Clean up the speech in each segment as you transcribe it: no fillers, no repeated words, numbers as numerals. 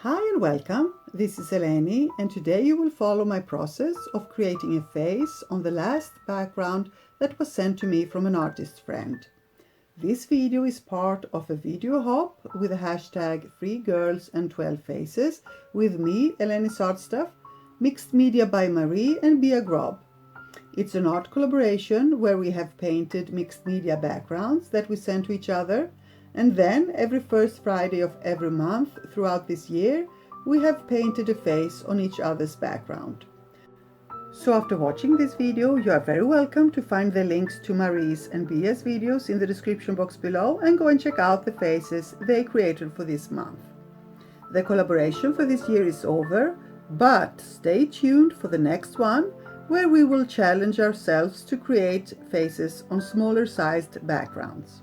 Hi and welcome, this is Eleni, and today you will follow my process of creating a face on the last background that was sent to me from an artist friend. This video is part of a video hop with the hashtag 3girls and 12faces with me, elenisartstuff, mixed media by Marie and beagrob. It's an art collaboration where we have painted mixed media backgrounds that we send to each other. And then, every first Friday of every month throughout this year, we have painted a face on each other's background. So after watching this video, you are very welcome to find the links to Marie's and Bia's videos in the description box below and go and check out the faces they created for this month. The collaboration for this year is over, but stay tuned for the next one, where we will challenge ourselves to create faces on smaller sized backgrounds.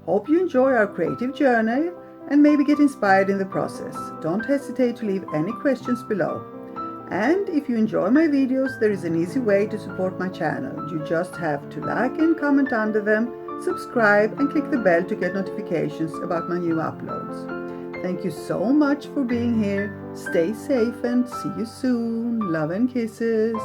Hope you enjoy our creative journey and maybe get inspired in the process. Don't hesitate to leave any questions below. And if you enjoy my videos, there is an easy way to support my channel. You just have to like and comment under them, subscribe and click the bell to get notifications about my new uploads. Thank you so much for being here. Stay safe and see you soon. Love and kisses.